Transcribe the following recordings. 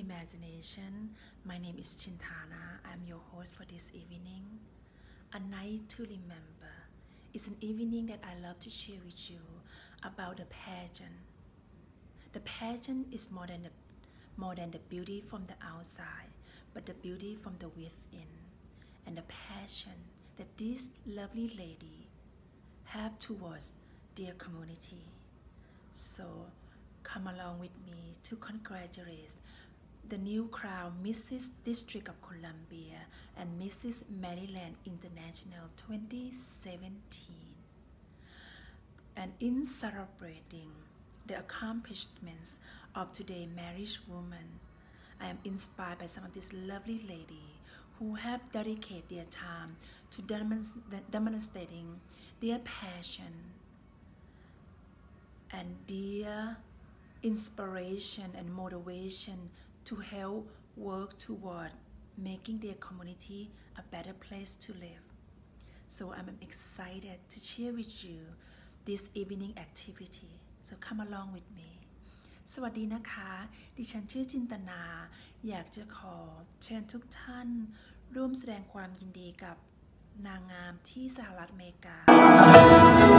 Imagination. My name is Chintana. I'm your host for this evening. A night to remember. It's an evening that I love to share with you about the pageant. The pageant is more than the beauty from the outside, but the beauty from the within, and the passion that this lovely lady have towards their community. So come along with me to congratulate the new crown Mrs. District of Columbia and Mrs. Maryland International 2017. And in celebrating the accomplishments of today's married woman, I am inspired by some of these lovely ladies who have dedicated their time to demonstrating their passion and their inspiration and motivation to help work toward making their community a better place to live. So I'm excited to share with you this evening activity. So come along with me. สวัสดีนะคะดิฉันชื่อจินตนาอยากจะขอเชิญทุกท่านร่วมแสดงความยินดีกับนางงามที่สหรัฐอเมริกา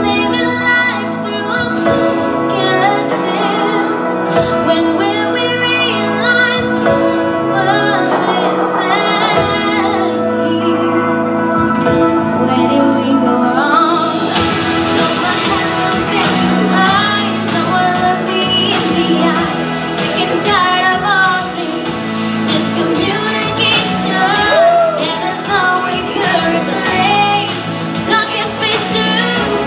Living life through a fingertips. When will we realize what we're missing? Where did we go wrong? No more hellos and goodbyes. Someone look me in the eyes. Sick and tired of all this discommunication. Never thought we could replace talking face to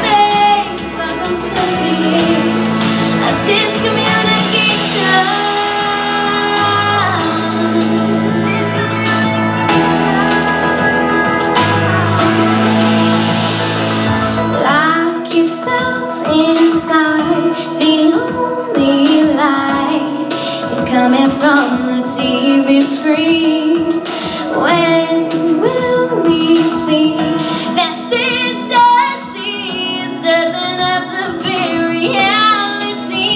face. Welcome to the age of discommunication. Lock yourselves inside. The only light is coming from the TV screen. When will we see that this disease doesn't have to be reality?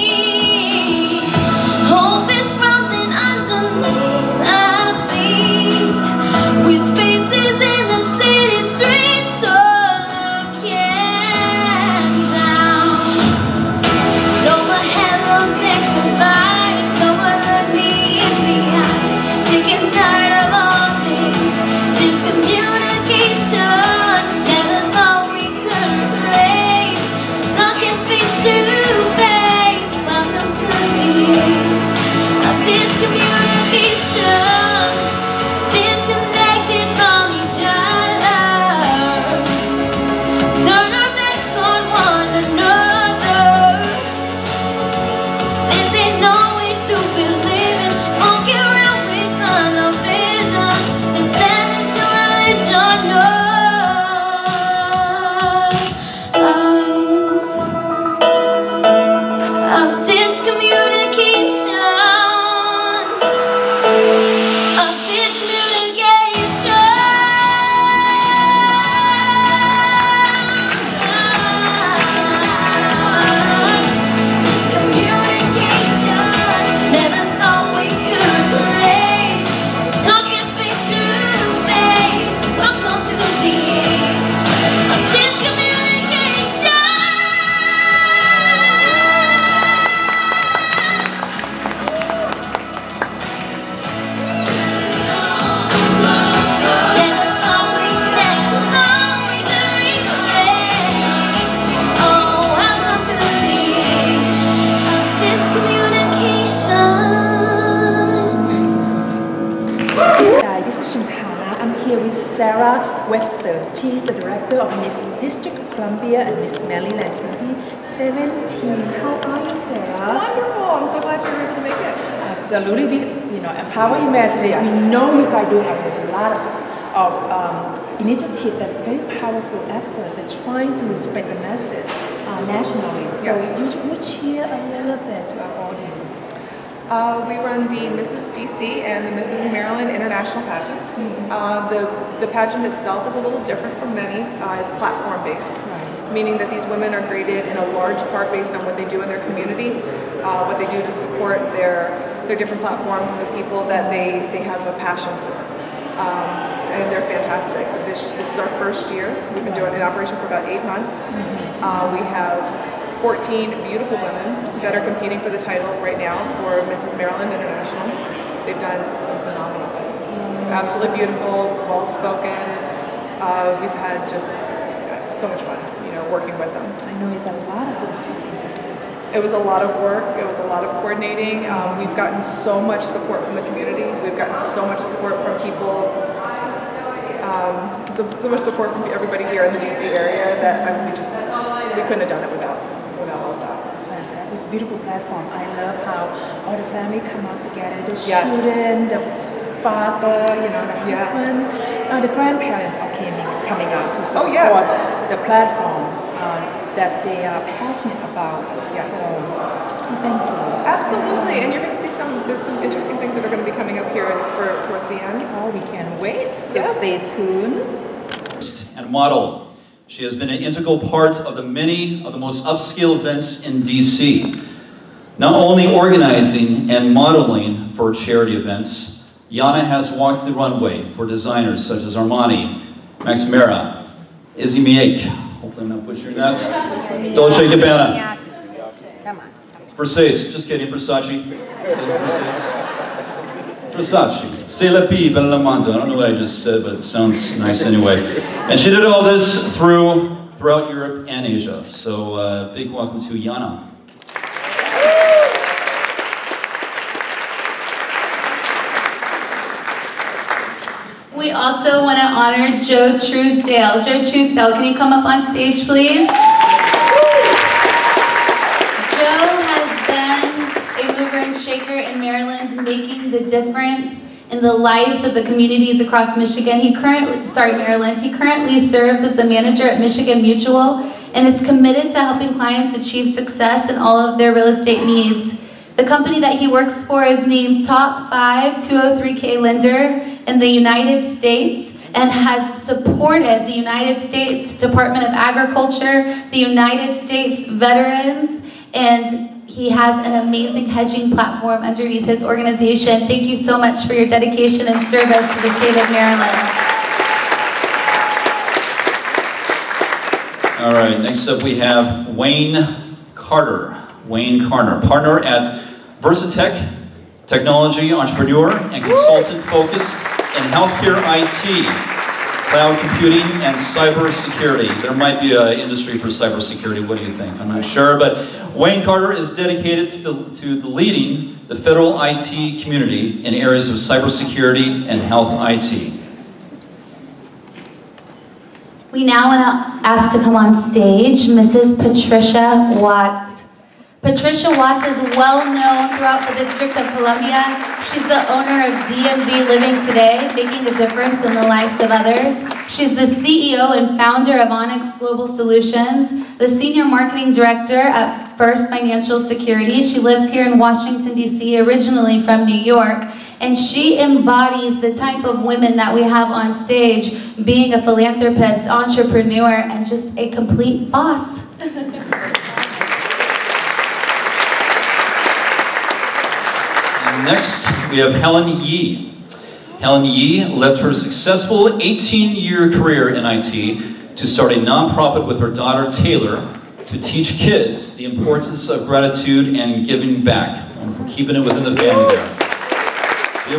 Hope is crumbling underneath our feet, with faces in the city streets looking down. No more hellos and goodbyes. No more look me in the eyes. Sick and tired of all this discommunication. Never thought we could replace talking face to face. Welcome to the age of discommunication. Disconnected from each other. Turn our backs on one another. This ain't no way to be living. Walking around with tunnel vision. The tennis, no religion, no. Of discommunication. Of discommunication. Discommunication. Never thought we could replace talking face to face. Welcome to the age of discommunication. Never thought we could replace. Oh, welcome to the age of discommunication. Hi, this is Chintana. I'm here with Sarah Webster. She is the director of Miss District of Columbia and Miss Maryland 2017. How are you, Sarah? Wonderful! I'm so glad you were able to make it. Absolutely. We, empower imagination. Yes. We know you guys doing a lot of initiative, that very powerful effort. They're trying to spread the message nationally. So Yes. you would share a little bit to our audience. We run the Mrs. DC and the Mrs. Maryland International Pageants. The pageant itself is a little different from many. It's platform-based, Right. meaning that these women are graded in a large part based on what they do in their community, what they do to support their their different platforms and the people that they have a passion for. And they're fantastic. This is our first year. We've been doing an operation for about 8 months. We have 14 beautiful women that are competing for the title right now for Mrs. Maryland International. They've done some phenomenal things. Absolutely beautiful, well-spoken. We've had just so much fun, working with them. I know it's a lot of work into this. It was a lot of work. It was a lot of coordinating. We've gotten so much support from the community. We've gotten so much support from people. So much support from everybody here in the DC area that we couldn't have done it without all of that. It's fantastic. It's a beautiful platform. I love how all the family come out together. The Yes. children, the father, the husband, the grandparents are coming out to support the platforms that they are passionate about. Yes. So thank you. Absolutely, and you're going to see there's some interesting things that are going to be coming up here towards the end. Oh, we can't wait. So Yes. stay tuned. And model. She has been an integral part of many of the most upscale events in DC. Not only organizing and modeling for charity events, Yana has walked the runway for designers such as Armani, Max Mara, Izzy Miek, hopefully I'm not butchering that, Dolce & Gabbana, Versace, just kidding, Versace. Versace. C'est la vie, bella mondo. I don't know what I just said, but it sounds nice anyway. And she did all this throughout Europe and Asia. So big welcome to Yana. We also want to honor Joe Truesdale. Joe Truesdale, can you come up on stage, please? Joe has been a mover and shaker in Maryland, making the difference in the lives of the communities across Michigan. Maryland. He currently serves as the manager at Michigan Mutual and is committed to helping clients achieve success in all of their real estate needs. The company that he works for is named Top 5 203K lender in the United States and has supported the United States Department of Agriculture, the United States Veterans, and he has an amazing hedging platform underneath his organization. Thank you so much for your dedication and service to the state of Maryland. All right, next up we have Wayne Carter. Wayne Carter, partner at Versatech, technology entrepreneur and consultant focused in healthcare IT, cloud computing, and cybersecurity. There might be an industry for cybersecurity. What do you think? I'm not sure, but Wayne Carter is dedicated to leading the federal IT community in areas of cybersecurity and health IT. We now want to ask to come on stage Mrs. Patricia Watts. Patricia Watts is well known throughout the District of Columbia. She's the owner of DMV Living Today, making a difference in the lives of others. She's the CEO and founder of Onyx Global Solutions, the Senior Marketing Director at First Financial Security. She lives here in Washington, D.C., originally from New York, and she embodies the type of women that we have on stage, being a philanthropist, entrepreneur, and just a complete boss. Next, we have Helen Yee. Helen Yee left her successful 18-year career in IT to start a nonprofit with her daughter Taylor to teach kids the importance of gratitude and giving back. And we're keeping it within the family there. The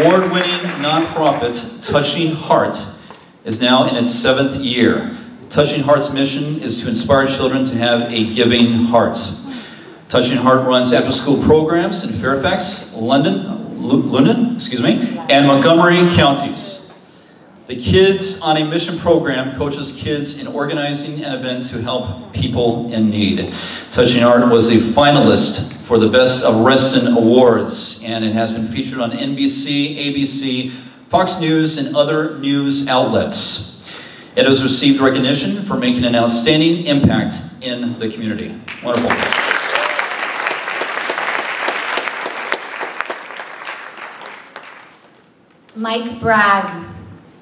award-winning nonprofit Touching Heart is now in its 7th year. Touching Heart's mission is to inspire children to have a giving heart. Touching Heart runs after-school programs in Fairfax, London, and Montgomery counties. The Kids on a Mission program coaches kids in organizing an event to help people in need. Touching Heart was a finalist for the Best of Reston Awards, and it has been featured on NBC, ABC, Fox News, and other news outlets. It has received recognition for making an outstanding impact in the community. Wonderful. Mike Bragg,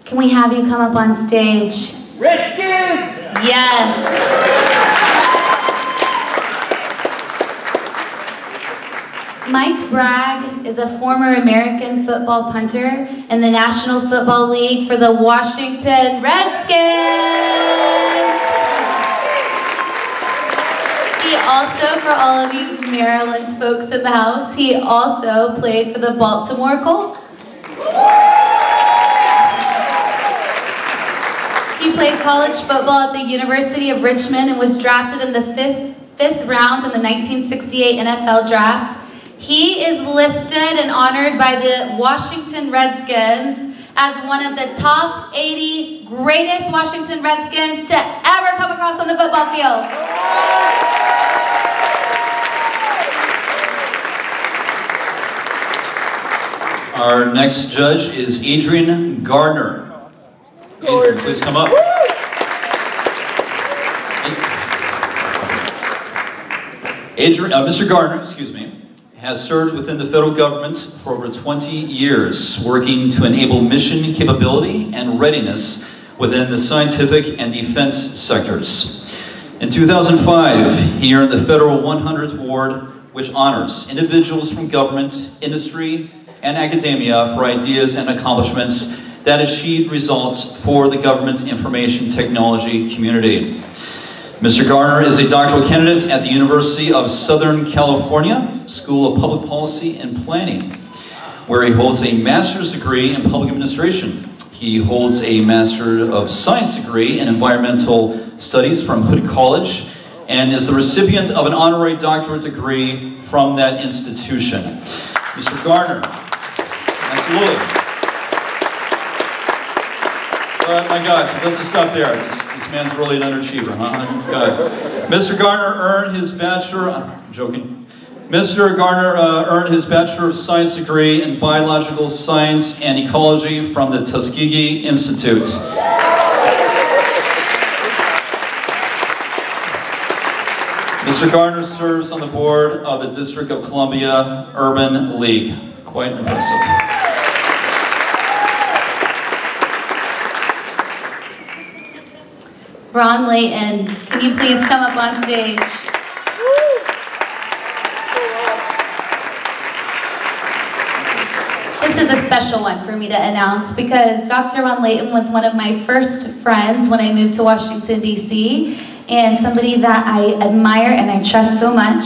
can we have you come up on stage? Rich kids! Yes. Mike Bragg is a former American football punter in the National Football League for the Washington Redskins. He also, for all of you Maryland folks in the house, he also played for the Baltimore Colts. He played college football at the University of Richmond and was drafted in the fifth round in the 1968 NFL Draft. He is listed and honored by the Washington Redskins as one of the top 80 greatest Washington Redskins to ever come across on the football field. Our next judge is Adrian Gardner. Adrian, please come up. Mr. Gardner, excuse me, has served within the federal government for over 20 years, working to enable mission capability and readiness within the scientific and defense sectors. In 2005, he earned the Federal 100th Award, which honors individuals from government, industry, and academia for ideas and accomplishments that achieved results for the government's information technology community. Mr. Gardner is a doctoral candidate at the University of Southern California School of Public Policy and Planning, where he holds a master's degree in public administration. He holds a Master of Science degree in environmental studies from Hood College and is the recipient of an honorary doctorate degree from that institution. Mr. Gardner, absolutely. My gosh, it doesn't stop there. This man's really an underachiever, huh? God. Mr. Gardner earned his bachelor, I'm joking. Mr. Gardner earned his Bachelor of Science degree in Biological Science and Ecology from the Tuskegee Institute. Mr. Gardner serves on the board of the District of Columbia Urban League. Quite impressive. Ron Layton, can you please come up on stage? This is a special one for me to announce because Dr. Ron Layton was one of my first friends when I moved to Washington, D.C., and somebody that I admire and I trust so much.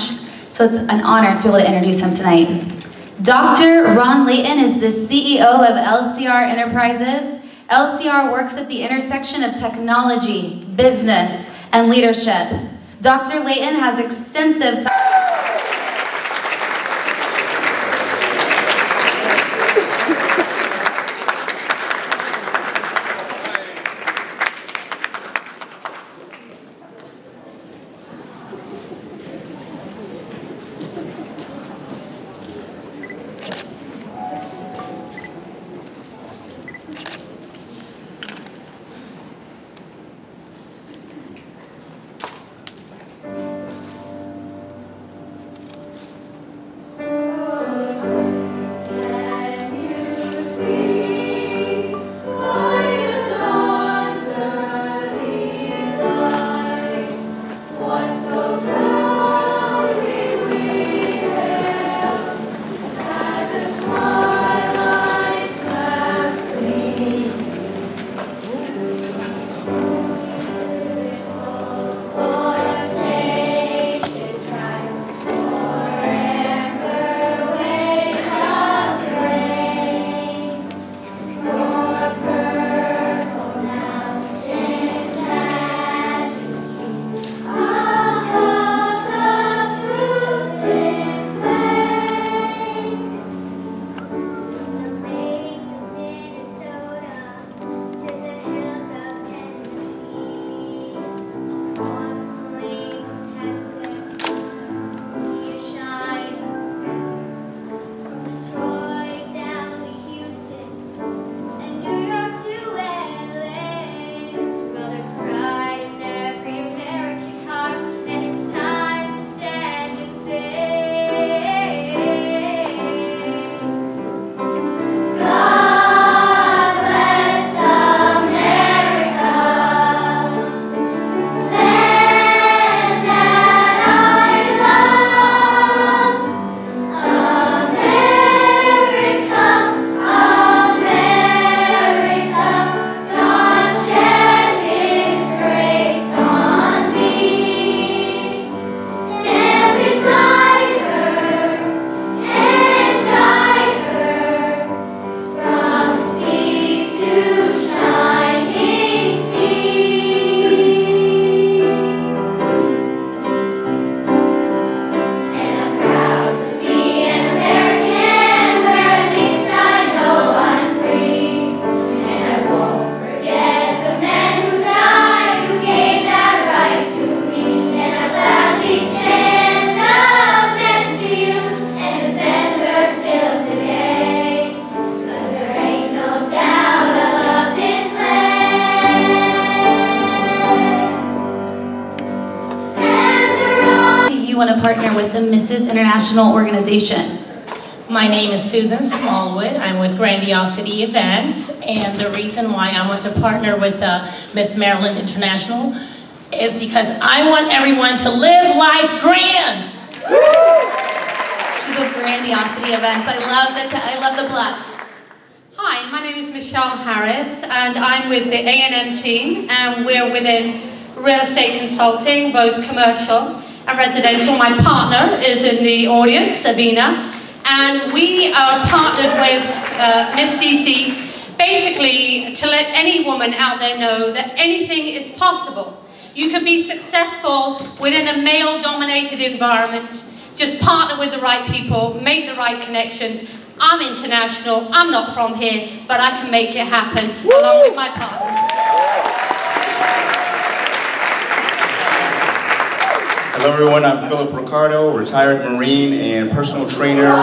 So it's an honor to be able to introduce him tonight. Dr. Ron Layton is the CEO of LCR Enterprises. LCR works at the intersection of technology, business, and leadership. Dr. Layton has extensive partner with the Mrs. International organization. My name is Susan Smallwood. I'm with Grandiosity Events, and the reason why I want to partner with Miss Maryland International is because I want everyone to live life grand. She's with Grandiosity Events. I love the plug. Hi, my name is Michelle Harris, and I'm with the A&M team, and we're within real estate consulting, both commercial and residential. My partner is in the audience, Sabina. And we are partnered with Miss DC, basically to let any woman out there know that anything is possible. You can be successful within a male-dominated environment. Just partner with the right people, make the right connections. I'm international, I'm not from here, but I can make it happen along with my partner. Hello everyone, I'm Philip Ricardo, retired Marine and personal trainer,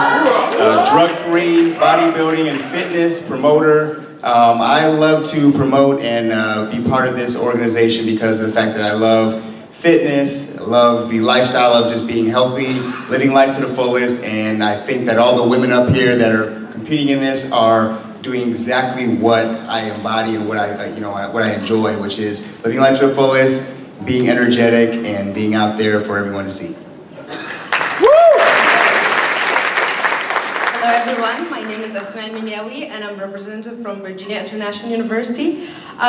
drug-free, bodybuilding and fitness promoter. I love to promote and be part of this organization because of the fact that I love fitness, love the lifestyle of just being healthy, living life to the fullest, and I think that all the women up here that are competing in this are doing exactly what I embody and what I enjoy, which is living life to the fullest, being energetic, and being out there for everyone to see. Hello everyone, my name is Asman Minyawi and I'm representative from Virginia International University.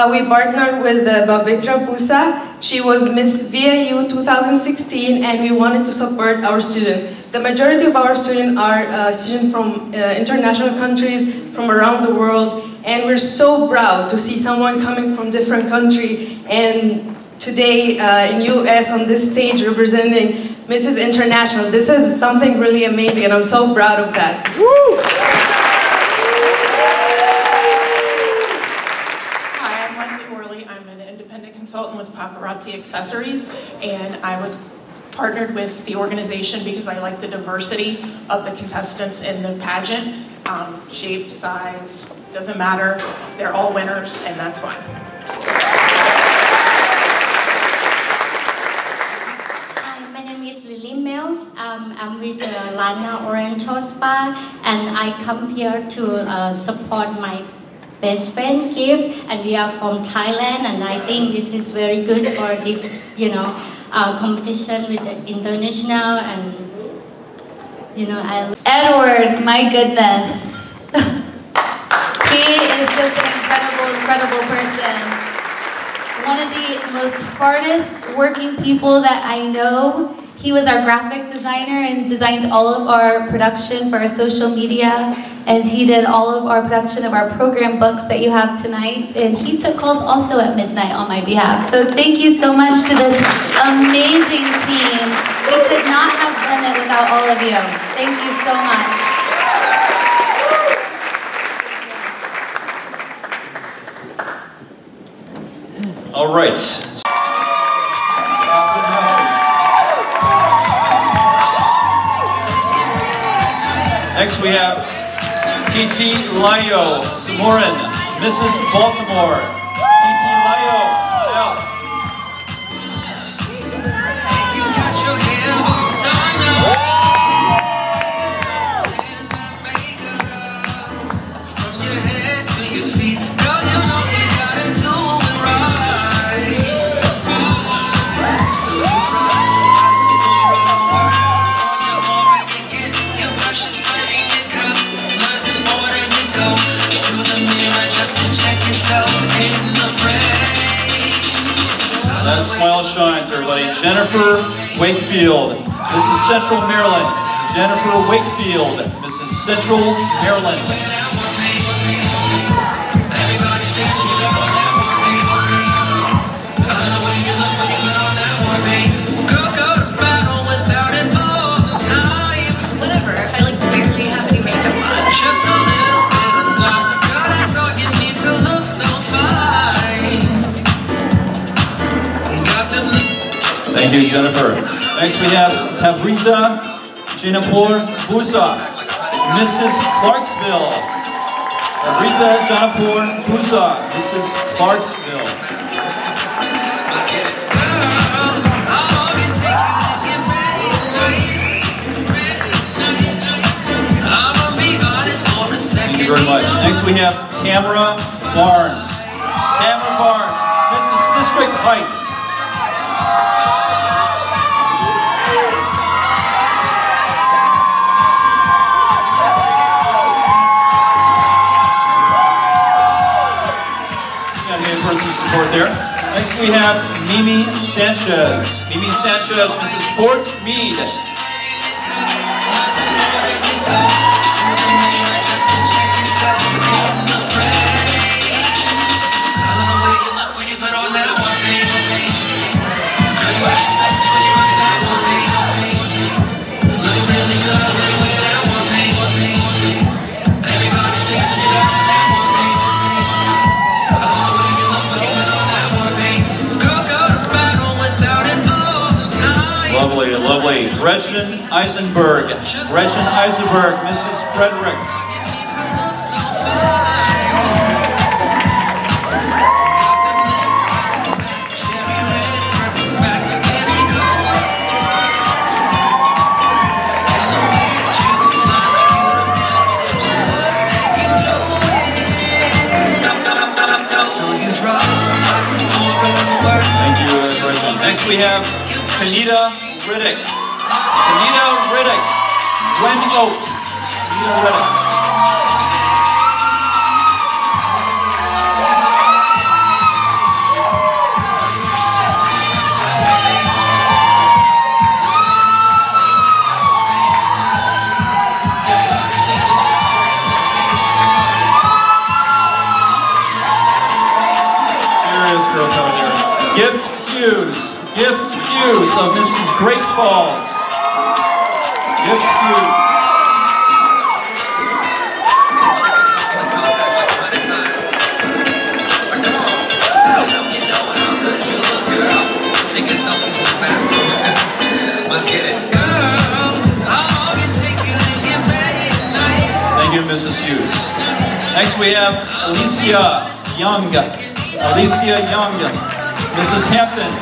We partnered with Bavitra Busa. She was Miss VIU 2016 and we wanted to support our students. The majority of our students are students from international countries, from around the world, and we're so proud to see someone coming from different country and today in US on this stage representing Mrs. International. This is something really amazing and I'm so proud of that. Woo! Hi, I'm Leslie Worley. I'm an independent consultant with Paparazzi Accessories, and I would partnered with the organization because I like the diversity of the contestants in the pageant. Shape, size, doesn't matter. They're all winners and that's why. I'm with Lana Oriental Spa and I come here to support my best friend Gift, and we are from Thailand, and I think this is very good for this, competition with the international, and Edward, my goodness. He is just an incredible person. One of the most hardest working people that I know. He was our graphic designer and designed all of our production for our social media, and he did all of our production of our program books that you have tonight, and he took calls also at midnight on my behalf. So thank you so much to this amazing team. We could not have done it without all of you. Thank you so much. All right. Next we have Titi Layo Samoran, Mrs. Baltimore. Titi Layo, out. You got your hair all done up. From your head to your feet, girl, you know you gotta do it right. So you try. That smile shines, everybody. Jennifer Wakefield, Mrs. Central Maryland. Jennifer Wakefield, Mrs. Central Maryland. Girls go to battle without it all the time. Whatever, if I barely have any makeup on. Just a little bit of gloss. God, that's all you need to look so fine. Thank you, Jennifer. Next we have Pavrita Jinapur Busa, Mrs. Clarksville. Pavrita Jinapur Busa, Mrs. Clarksville. Let's get it. Girl, how long it take you to get ready tonight? much. Next we have Tamara Barnes. Tamara Barnes, Mrs. District Heights. Personal support there. Next we have Mimi Sanchez. Mimi Sanchez, Mrs. Fort Meade. Lovely, lovely. Gretchen Eisenberg. Gretchen Eisenberg, Mrs. Frederick. Thank you, Gretchen. Next we have Kanita Riddick. Kanita Riddick. Gwen Oak. Kanita Riddick. Here is girl coming here. Gift Hughes. Gift Hughes of Mrs. Great Falls. Gift Hughes. Taking selfies in the bathroom. Let's get it. Girl, how long it take you to get ready tonight? Thank you, Mrs. Hughes. Next we have Alicia Young. Alicia Young. Mrs. Hampton.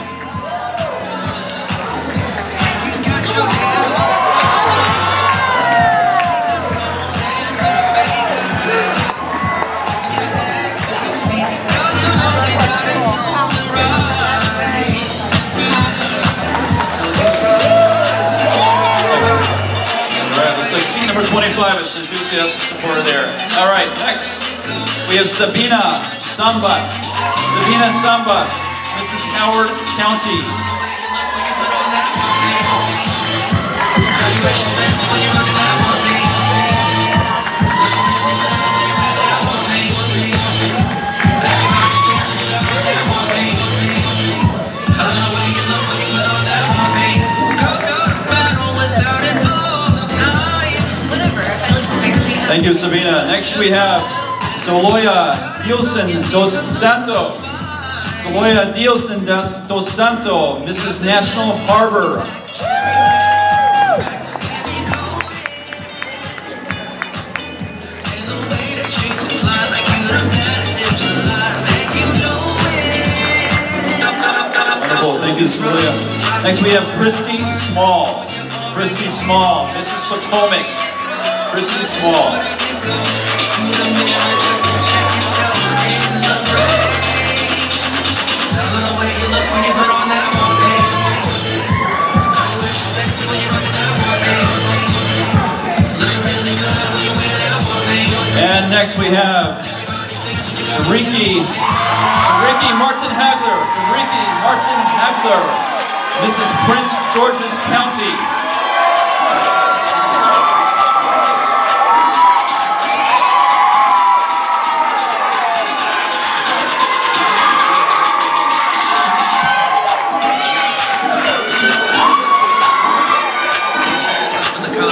Scene number 25 is enthusiastic supporter there. All right, next we have Sabina Sambat. Sabina Sambat, Mrs. Howard County. Thank you, Sabina. Next we have Zoloya Dielsen dos Santo. Zoloya Dielsen dos Santo, Mrs. National Harbor. Wonderful, thank you, Zoloya. Next we have Christy Small. Christy Small, Mrs. Potomac. Christy Small. And next we have Ricky Martin Hagler. Ricky Martin Hagler. This is Prince George's County.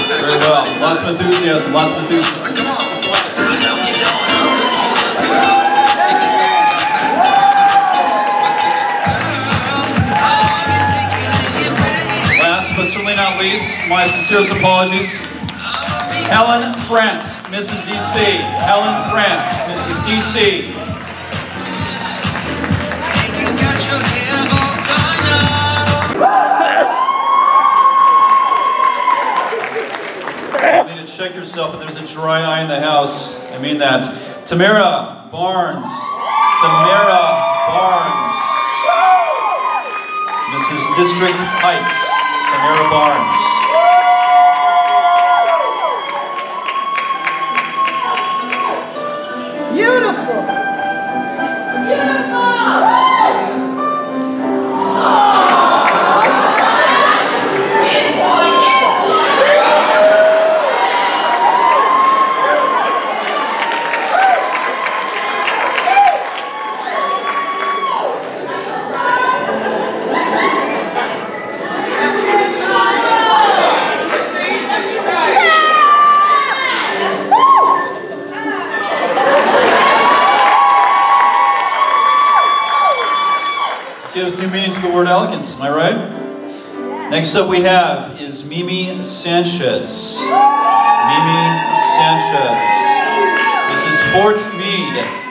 Very well. Lots of enthusiasm. Lots of enthusiasm. Come on. Last but certainly not least, my sincerest apologies. Helen France, Mrs. DC. Helen France, Mrs. DC. You got your hair all done up. I need to check yourself if there's a dry eye in the house. I mean that. Tamara Barnes. Tamara Barnes. Mrs. District Heights. Tamara Barnes. Gives new meaning to the word elegance, am I right? Next up we have is Mimi Sanchez. Mimi Sanchez. This is Fort Meade.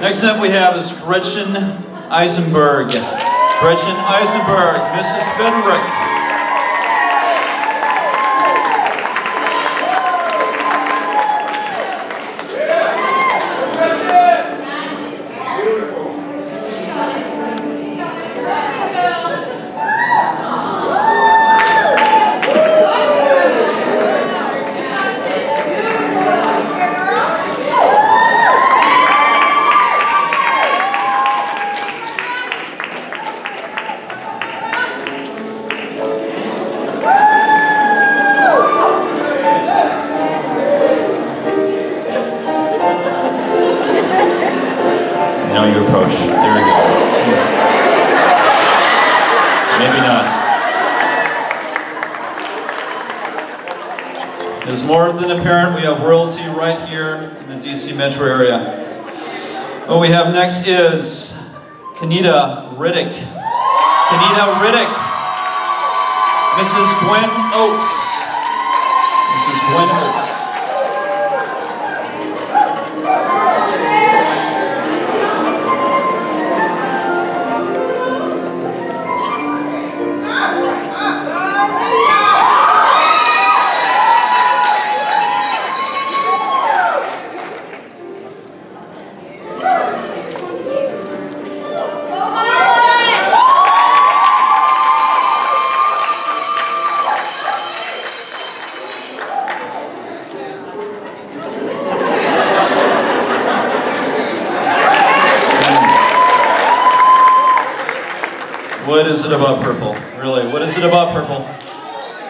Next up we have is Gretchen Eisenberg. Gretchen Eisenberg, Mrs. Fenrick. As more than apparent, we have royalty right here in the DC metro area. What we have next is Kenita Riddick. Kenita Riddick. Mrs. Gwen Oates. Mrs. Gwen Oates. What is it about purple? Really, what is it about purple?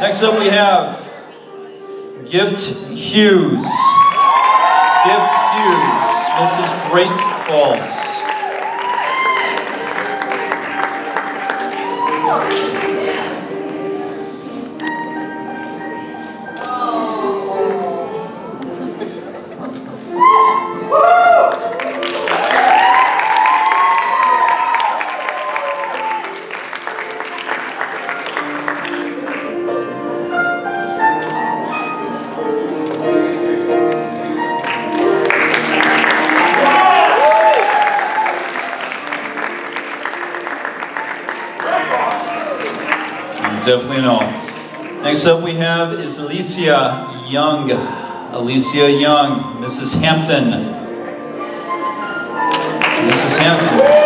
Next up we have Gift Hughes. Gift Hughes, Mrs. Great Falls. Definitely no. Next up we have is Alicia Young. Alicia Young, Mrs. Hampton. Mrs. Hampton.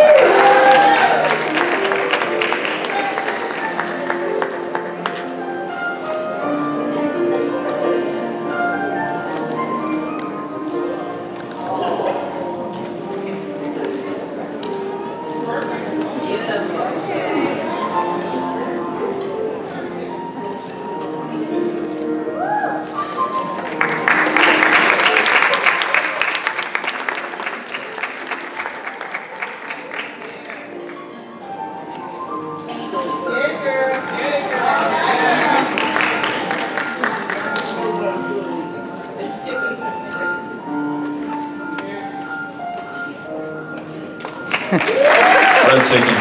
Breathtaking.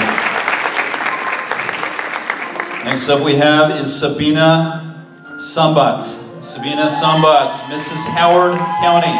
Next up we have is Sabina Sambat. Sabina Sambat, Mrs. Howard County.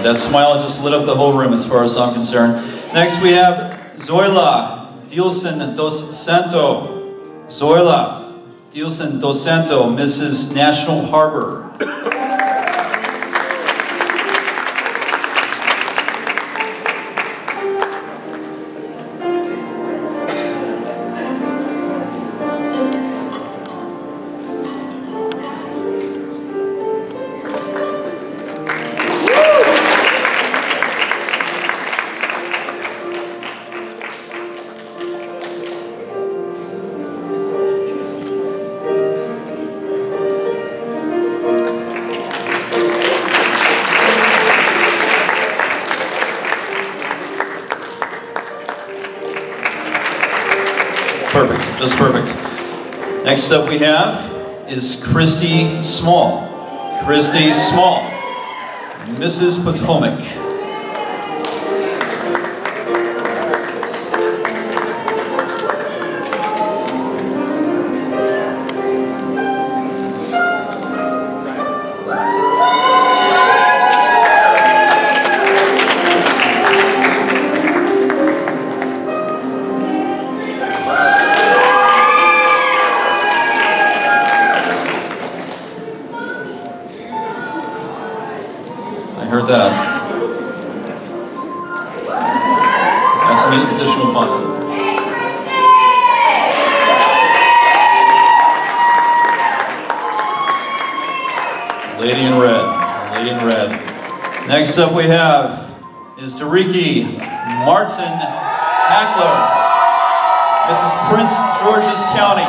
That smile just lit up the whole room as far as I'm concerned. Next we have Zoila Dilson dos Santo. Zoila Dilson dos Santo, Mrs. National Harbor. Perfect, just perfect. Next up we have is Christy Small. Christy Small, Mrs. Potomac. Heard that. That's some additional fun. Lady in red. Lady in red. Next up we have is Dariki Martin Hackler, Mrs. Prince George's County.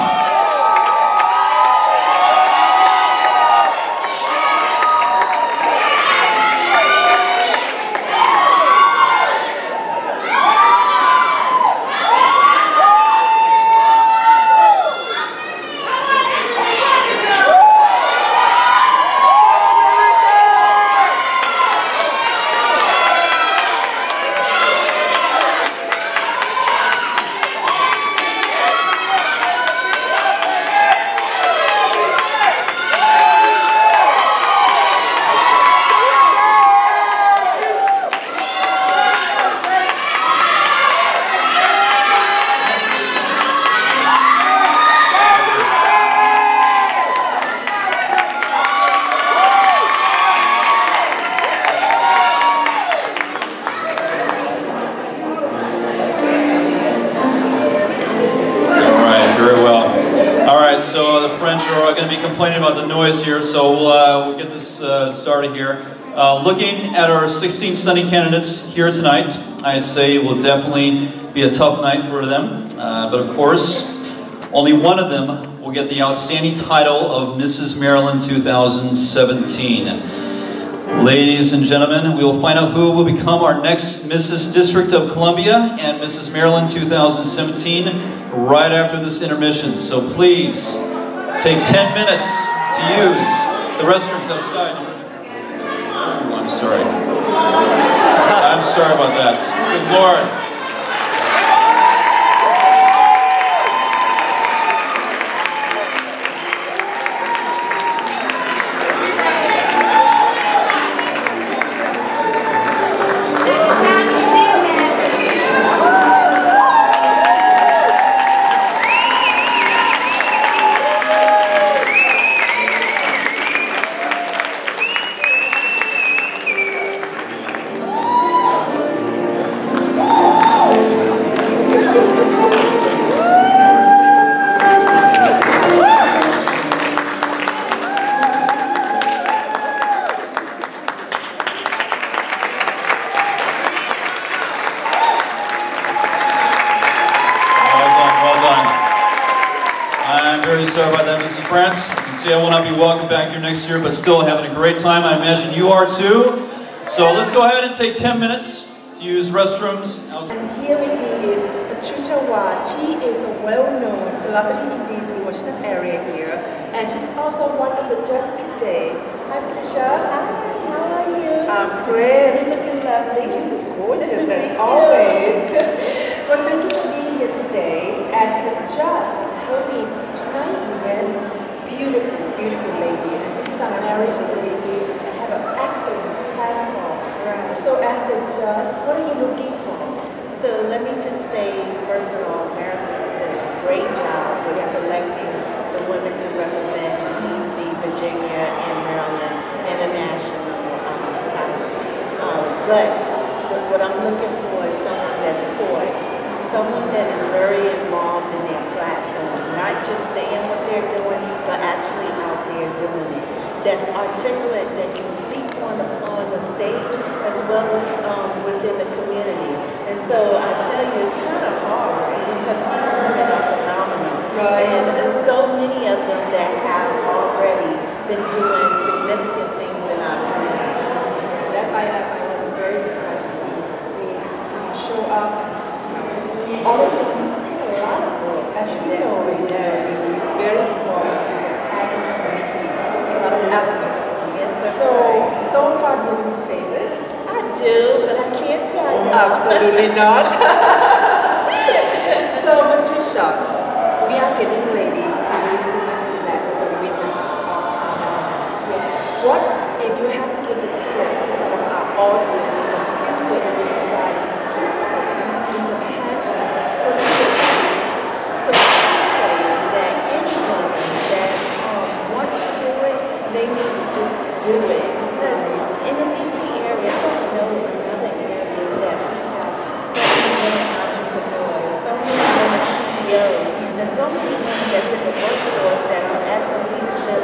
Going to be complaining about the noise here, so we'll get this started here. Looking at our 16 sunny candidates here tonight, I say it will definitely be a tough night for them, but of course, only one of them will get the outstanding title of Mrs. Maryland 2017. Ladies and gentlemen, we will find out who will become our next Mrs. District of Columbia and Mrs. Maryland 2017 right after this intermission, so please take 10 minutes to use the restrooms outside. Oh, I'm sorry. I'm sorry about that. Good Lord. Very sorry about that, Mrs. France. You can see I will not be welcome back here next year, but still having a great time. I imagine you are too. So let's go ahead and take 10 minutes to use restrooms outside. And here with me is Patricia Watt. She is a well-known celebrity in DC, Washington area here, and she's also one of the judges today. Hi Patricia. Hi, how are you? I'm great. You're looking lovely. You look gorgeous as always. Well, thank you for being here today. As the judge told me tonight event, beautiful, beautiful lady, and this is a married lady and have an excellent platform. Right. So as the judge, what are you looking for? So let me just say, first of all, Marilyn did a great job with selecting the women to represent the DC, Virginia, and Maryland international title. But what I'm looking for is someone that's poised, someone that is very involved in their platform, not just saying what they're doing, but actually out there doing it. That's articulate, that can speak on the stage as well as within the community. And so I tell you, it's kind of hard because these women are phenomenal. Right. And there's so many of them that have already been doing significant things in our community. That I was very proud to see. We show up. All of these take a lot of work. As you know, it's very important to the pageant community. It takes a lot of effort. So far, do you have any favors? I do, but I can't tell you. Absolutely not. So, Patricia, we are getting ready to really select the winner of tonight. Yeah. What if you have to give a tip to some of our audience in the future and we decide to participate in the pageant? What is your advice? So I can say that any woman that wants to do it, they need to just do it, because in the DC area, I don't know another area that we have so many women entrepreneurs, so many women CEOs, and so many women that's in the workforce that are at the leadership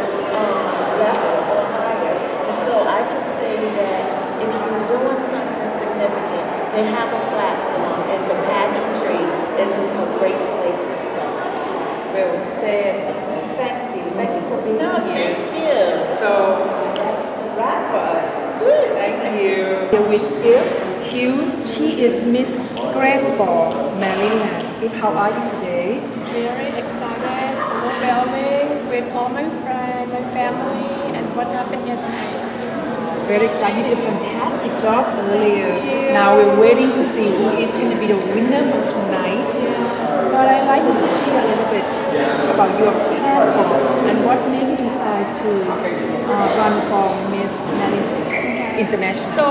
level or higher. And so I just say that if you're doing something significant, they have a platform, and the pageantry is a great place to start. Well said. Thank you. Thank you for being here. Thank you. So that's a wrap for us. Good. Thank you. Here with Eve Hugh. She is Miss Grateful, Maryland. Eve, how are you today? Very excited, overwhelming with all my friends, my family, and what happened here tonight. Very excited. You did a fantastic job earlier. Now we're waiting to see who is going to be the winner for tonight. But I'd like you to share a little bit about your platform and what made you decide to run for Miss Maryland International. So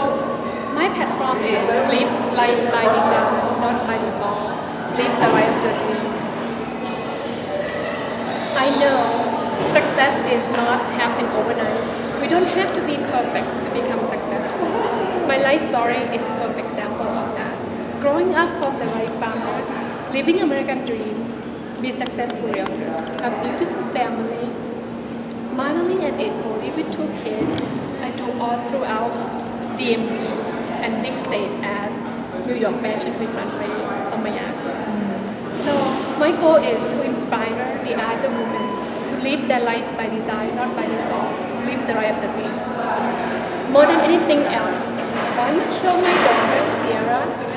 my platform is live life by design, not by default. Live the life of your dream. I know success is not happen overnight. We don't have to be perfect to become successful. My life story is a perfect example of that. Growing up from the right family, living American dream, be successful realtor, a beautiful family, modeling at 840 with 2 kids. I do all throughout DMV and big state as New York Fashion Week runway of Miami. So my goal is to inspire the other women to live their lives by design, not by default. Live the right of the dream. More than anything else, I want to show my daughter Sierra,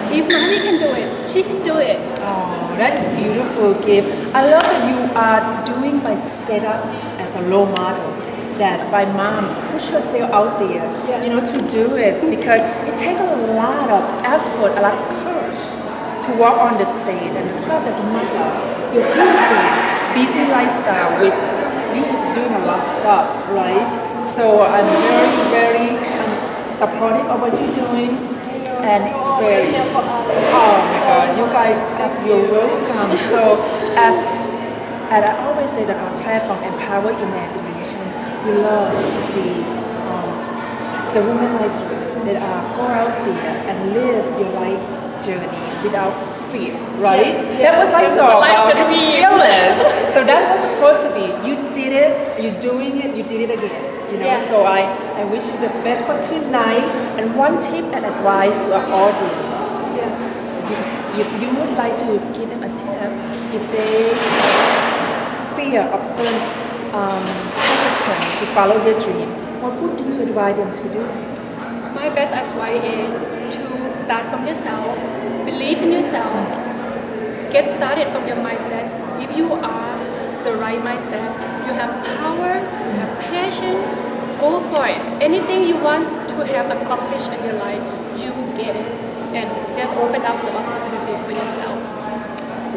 if mommy can do it, she can do it. Oh, that is beautiful, Gabe. I love that you are doing by set up as a role model. That by mom push herself out there, you know, to do it, because it takes a lot of effort, a lot of courage to walk on the stage. And plus, as a mother, you're busy lifestyle with you doing a lot of stuff, right? So I'm very supportive of what you're doing, and very, oh my God, you guys, you're welcome. So and I always say that our platform empower imagination. We love to see the women like you that go out there and live your life journey without fear, right? That was like so it's fearless. So that was supposed to be. You did it, you're doing it, you did it again. You know, so I wish you the best for tonight. And one tip and advice to our audience. If you would like to give them a tip, if they fear of certain hesitant to follow their dream, what would you advise them to do? My best advice is to start from yourself, believe in yourself, get started from your mindset. If you are the right mindset, you have power, you have passion, go for it. Anything you want to have accomplished in your life, you will get it. And just open up the opportunity for yourself.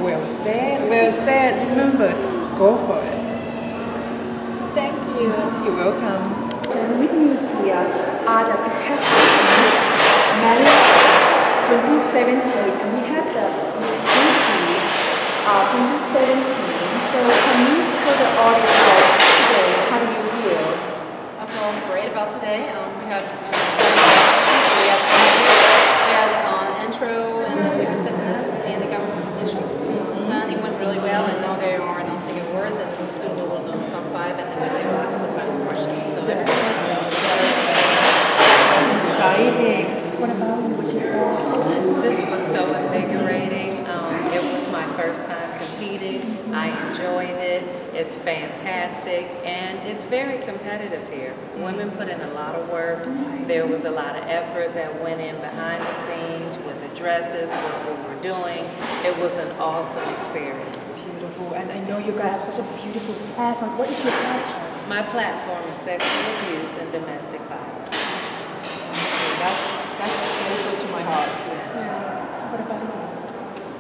Well said, well said. Remember, go for it. Thank you. You're welcome. And with me here are the contestants from Married 2017, and we have the Miss DC 2017. So can you tell the audience today, how do you feel? I feel great about today. We had intro and then fitness and the government competition. And it went really well, and now they are announcing awards, and soon we will know the top 5, and then we can ask the final question. So that's exciting. What about you? What you thought? This was so invigorating. It was my first time competing. I enjoyed it. It's fantastic, and it's very competitive here. Women put in a lot of work. There was a lot of effort that went in behind the scenes with the dresses, what we were doing. It was an awesome experience. Beautiful, and I know you guys have such a beautiful platform. What is your platform? My platform is sexual abuse and domestic violence. That's beautiful to my heart. Yes. What about you?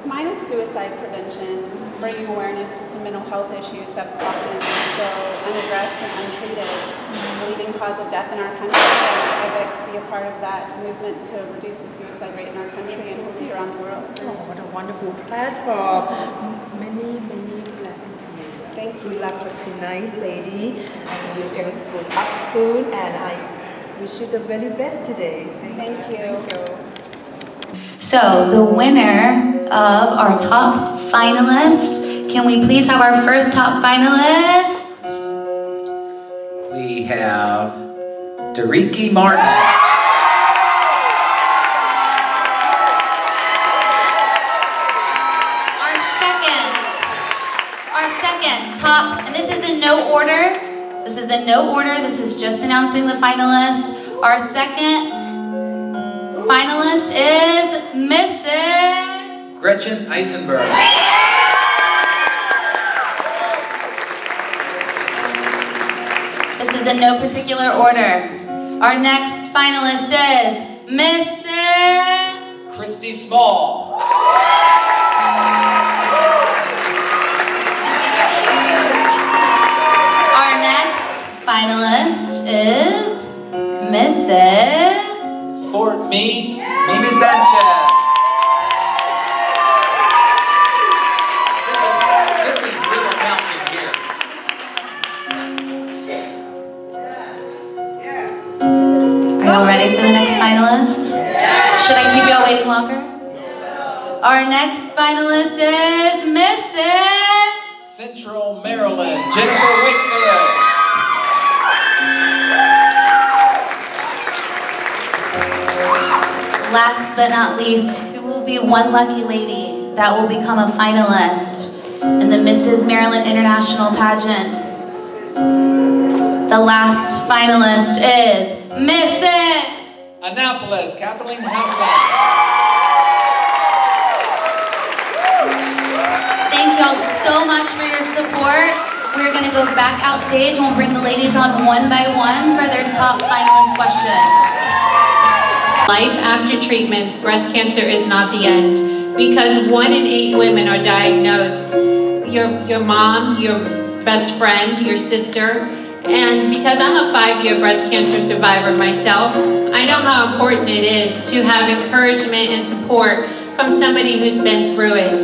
Mine is suicide prevention, bringing awareness to some mental health issues that often go unaddressed and untreated. It's a leading cause of death in our country, and I'd like to be a part of that movement to reduce the suicide rate in our country and hopefully around the world. Oh, what a wonderful platform. Many, many blessings to you. Thank you. Good luck for tonight, lady. And you're going to go up soon, and I wish you the very best today. Thank you. So, the winner of our top finalist, can we please have our first top finalist? We have Dariki Martin. Our second top, and this is in no order. This is in no order. This is just announcing the finalist. Our second finalist is Mrs. Gretchen Eisenberg. This is in no particular order. Our next finalist is Mrs. Christy Small. Our next finalist is Mrs. Fort Meade, Mimi Sanchez. This is real counting here. Are y'all ready for the next finalist? Should I keep y'all waiting longer? Our next finalist is Mrs. Central Maryland, Jennifer Wakefield. Last but not least, who will be one lucky lady that will become a finalist in the Mrs. Maryland International Pageant. The last finalist is Mrs. Annapolis, Kathleen Hassan. Thank y'all so much for your support. We're going to go back outstage and we'll bring the ladies on one by one for their top finalist question. Life after treatment, breast cancer is not the end, because 1 in 8 women are diagnosed. Your mom, your best friend, your sister, and because I'm a 5-year breast cancer survivor myself, I know how important it is to have encouragement and support from somebody who's been through it.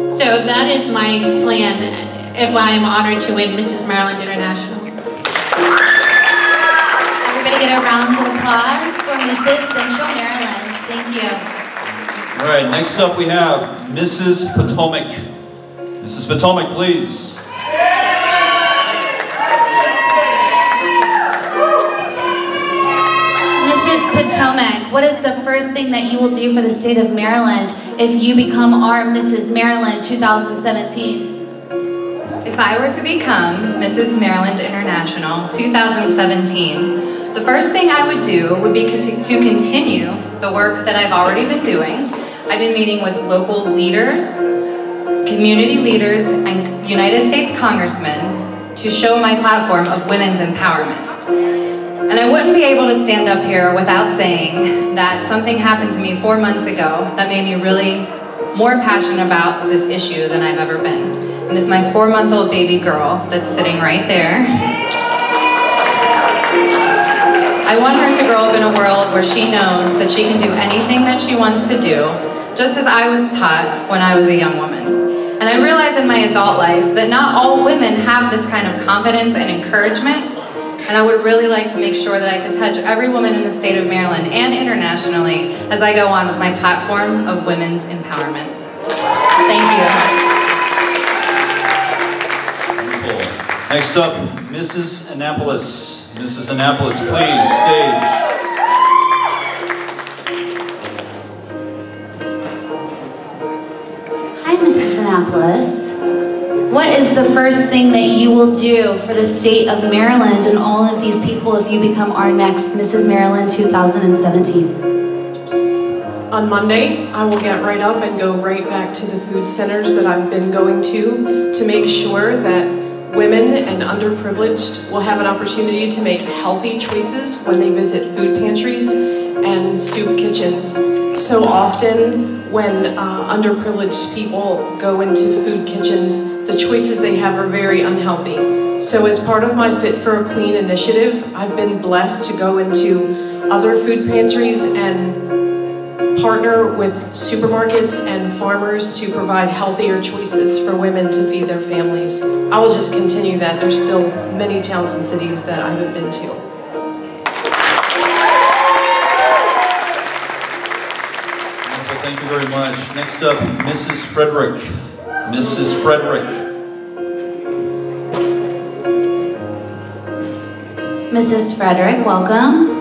So that is my plan if I am honored to win Mrs. Maryland International. Everybody get a round of applause for Mrs. Central Maryland. Thank you. All right, next up we have Mrs. Potomac. Mrs. Potomac, please. Mrs. Potomac, what is the first thing that you will do for the state of Maryland if you become our Mrs. Maryland 2017? If I were to become Mrs. Maryland International 2017, the first thing I would do would be to continue the work that I've already been doing. I've been meeting with local leaders, community leaders, and United States congressmen to show my platform of women's empowerment. And I wouldn't be able to stand up here without saying that something happened to me 4 months ago that made me really more passionate about this issue than I've ever been. And it's my 4-month-old baby girl that's sitting right there. I want her to grow up in a world where she knows that she can do anything that she wants to do, just as I was taught when I was a young woman. And I realize in my adult life that not all women have this kind of confidence and encouragement, and I would really like to make sure that I could touch every woman in the state of Maryland and internationally as I go on with my platform of women's empowerment. Thank you. Wonderful. Next up, Mrs. Annapolis. Mrs. Annapolis, please, stage. Hi, Mrs. Annapolis. What is the first thing that you will do for the state of Maryland and all of these people if you become our next Mrs. Maryland 2017? On Monday, I will get right up and go right back to the food centers that I've been going to make sure that women and underprivileged will have an opportunity to make healthy choices when they visit food pantries and soup kitchens. So often when underprivileged people go into food kitchens, the choices they have are very unhealthy. So as part of my Fit for a Queen initiative, I've been blessed to go into other food pantries and partner with supermarkets and farmers to provide healthier choices for women to feed their families. I will just continue that. There's still many towns and cities that I haven't been to. Thank you very much. Next up, Mrs. Frederick. Mrs. Frederick. Mrs. Frederick, welcome.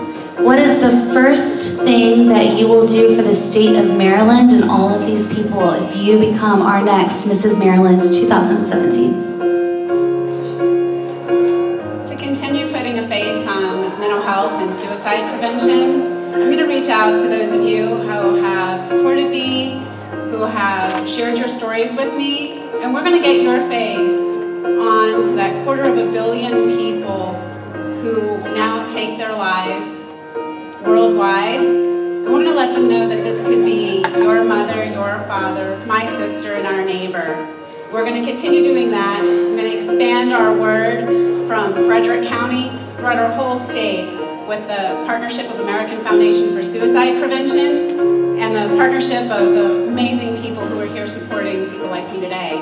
What is the first thing that you will do for the state of Maryland and all of these people if you become our next Mrs. Maryland 2017? To continue putting a face on mental health and suicide prevention, I'm going to reach out to those of you who have supported me, who have shared your stories with me, and we're going to get your face on to that 250 million people who now take their lives worldwide, and we're going to let them know that this could be your mother, your father, my sister, and our neighbor. We're going to continue doing that. We're going to expand our word from Frederick County throughout our whole state with the partnership of American Foundation for Suicide Prevention and the partnership of the amazing people who are here supporting people like me today.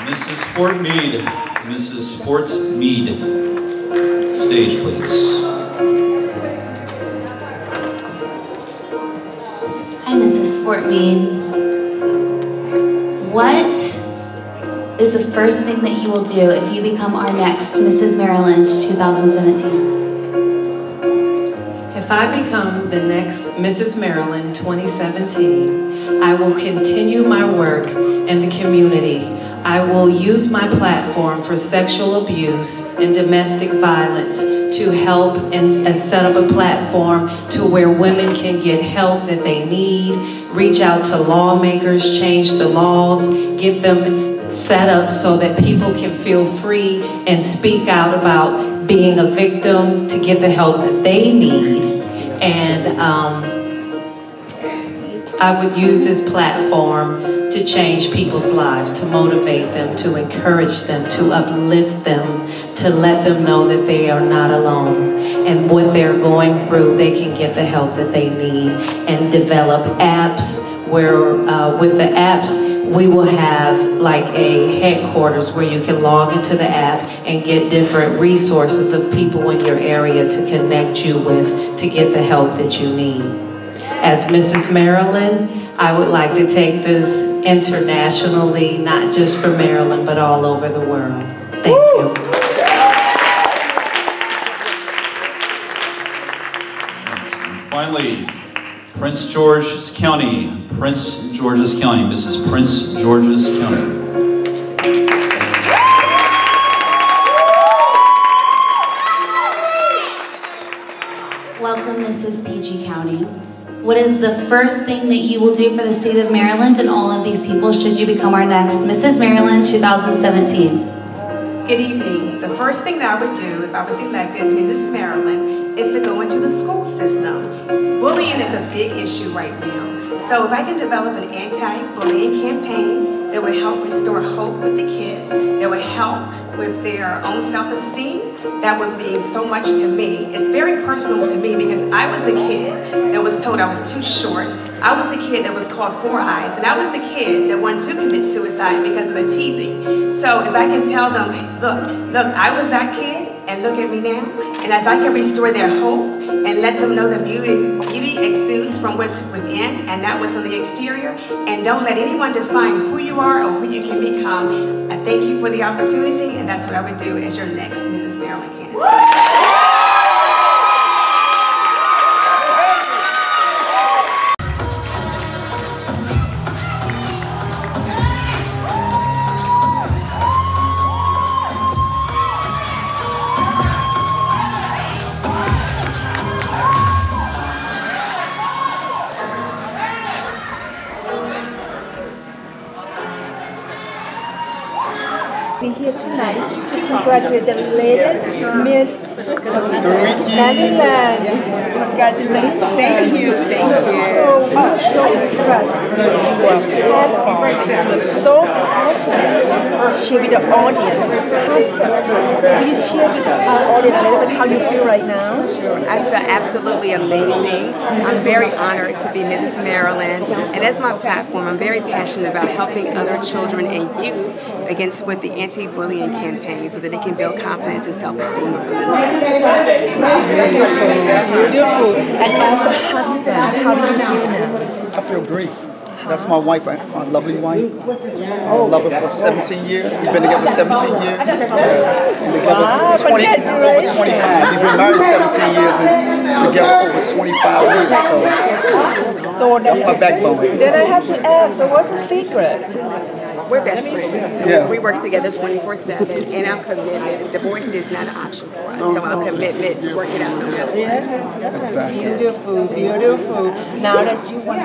Mrs. Fort Meade. Mrs. Fort Meade. Stage, please. Hi, Mrs. Fort Meade. What is the first thing that you will do if you become our next Mrs. Maryland 2017? If I become the next Mrs. Maryland 2017, I will continue my work in the community. I will use my platform for sexual abuse and domestic violence to help and set up a platform to where women can get help that they need, reach out to lawmakers, change the laws, get them set up so that people can feel free and speak out about being a victim to get the help that they need. And I would use this platform to change people's lives, to motivate them, to encourage them, to uplift them, to let them know that they are not alone. And what they're going through, they can get the help that they need, and develop apps where with the apps, we will have like a headquarters where you can log into the app and get different resources of people in your area to connect you with to get the help that you need. As Mrs. Maryland, I would like to take this internationally, not just for Maryland, but all over the world. Thank you. Finally, Prince George's County, Prince George's County, Mrs. Prince George's County. Welcome, Mrs. PG County. What is the first thing that you will do for the state of Maryland and all of these people should you become our next Mrs. Maryland 2017? Good evening. The first thing that I would do if I was elected Mrs. Maryland is to go into the school system. Bullying is a big issue right now. So if I can develop an anti-bullying campaign that would help restore hope with the kids, that would help with their own self-esteem, that would mean so much to me. It's very personal to me because I was the kid that was told I was too short. I was the kid that was called 4 eyes, and I was the kid that wanted to commit suicide because of the teasing. So if I can tell them, look, I was that kid, and look at me now, and if I can restore their hope and let them know that beauty exudes from what's within and not what's on the exterior, and don't let anyone define who you are or who you can become. I thank you for the opportunity, and that's what I would do as your next Mrs. Maryland candidate. Here tonight to congratulate the latest Miss Maryland. Congratulations. Thank you. So we were so impressed with your platform. You were so passionate to share with the audience this platform. So will you share with our audience a little bit how you feel right now? Sure. I feel absolutely amazing. I'm very honored to be Mrs. Maryland, and as my platform, I'm very passionate about helping other children and youth against with the anti-bullying campaign so that they can build confidence and self-esteem for themselves. Beautiful. And as a husband, how do you feel now? I feel great. That's my wife, my lovely wife. I've loved her for 17 years. We've been together 17 years. And together over 25. We've been married 17 years and together over 25 years. So that's my backbone. Then I have to ask, so what's the secret? We're best friends. Yeah. We work together 24/7, and our commitment, divorce is not an option for us. So our commitment to work it out no matter what. Exactly. Beautiful, beautiful. Now that you won,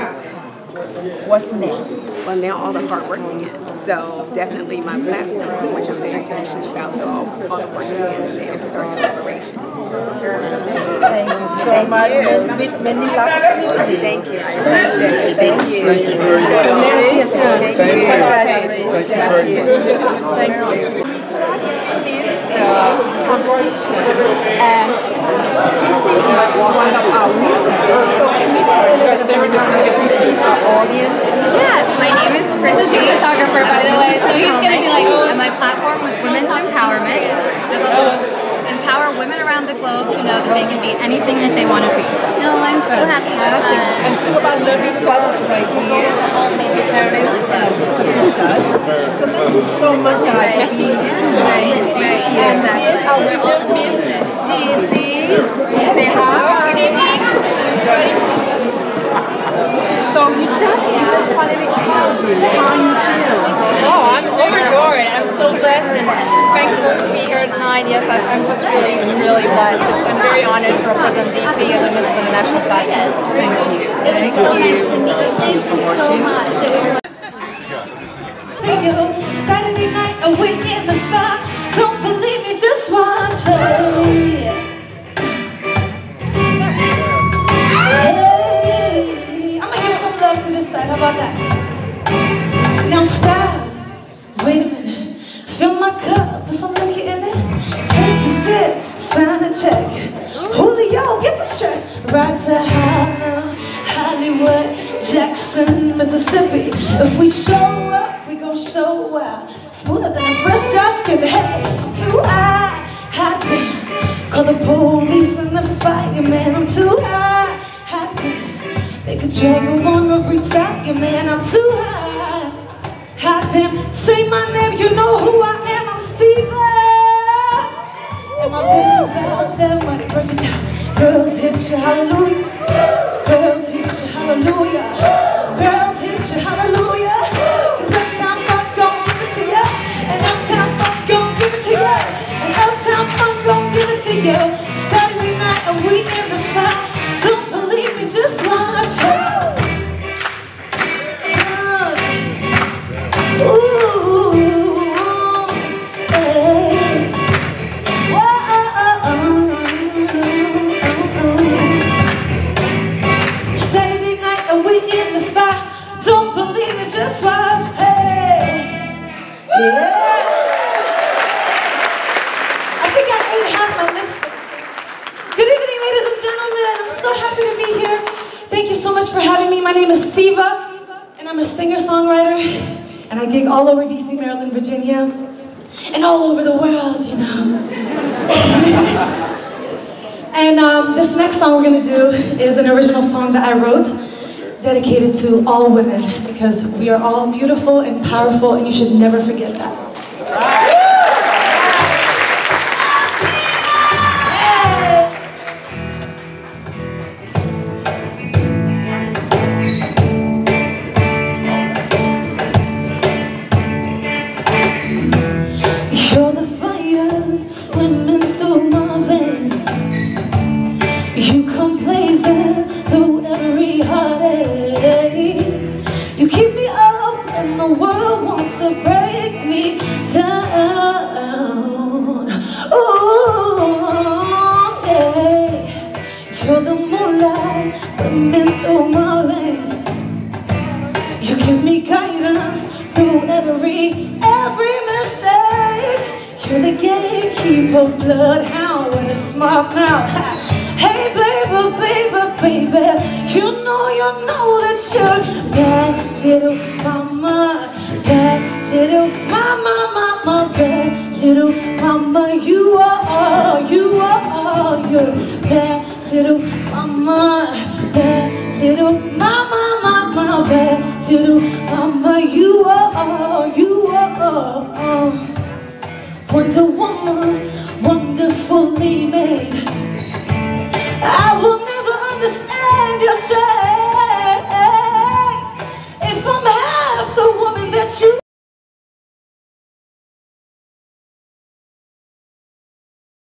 what's next? Well, now all the hard work begins. So definitely my platform, which I'm very passionate about, all the work begins there to start collaborations. Thank you so much. With many luck to you. Thank you. I appreciate it. Thank you. Thank you very much. Congratulations. Thank you. Congratulations. Thank you very much. Thank you. This competition, and Christine is one of our winners. So can you tell a little bit about Christine, our audience? Yes, my name is Christy. I'm Mrs. Potomac, and my platform with women's empowerment. I'd love to empower women around the globe to know that they can be anything that they want to be. No, I'm so happy. And talk about Lovely Justice right here. So thank you so much, guys. Thank you. And here's our winner, Miss DC. Say hi. So you just wanted to tell you how you feel. Oh, I'm overjoyed. I'm so blessed and thankful to be here tonight. Yes, I'm just really blessed. I'm very honored to represent DC and the Mrs. International Pageants. Thank you. It was so nice to meet you. Thank you so much. Saturday night away in the sky. Don't believe me, just watch her. To this side, how about that? Now stop, wait a minute, fill my cup, put some liquor in it, take a sip, sign a check, Julio, get the stretch, right to Hollywood, Jackson, Mississippi. If we show up, we gon' show out, smoother than a fresh drop skin. Hey, I'm too hot damn, call the police and the fireman. I'm too hot damn. They could drag a one or retire, man, I'm too hot damn. Say my name, you know who I am, I'm Steven. And my band about that money, bring it down. Girls hit you, hallelujah. Girls hit you, hallelujah. Yeah. I think I ate half my lipstick. Good evening, ladies and gentlemen. I'm so happy to be here. Thank you so much for having me. My name is Siva, and I'm a singer-songwriter, and I gig all over DC, Maryland, Virginia, and all over the world, you know. And this next song we're gonna do is an original song that I wrote, dedicated to all women, because we are all beautiful and powerful, and you should never forget that. You're the fire swimming through my veins. You come blazing through every heartache. You keep me up when the world wants to break me down. Oh, yeah. You're the moonlight coming through my veins. You give me guidance through every mistake. You're the gatekeeper, bloodhound with a smart mouth. Hey baby, baby, baby, you know that you're bad little mama, bad little mama, mama, bad little mama. You are, you're bad little mama, bad little mama, mama, bad little mama. You are.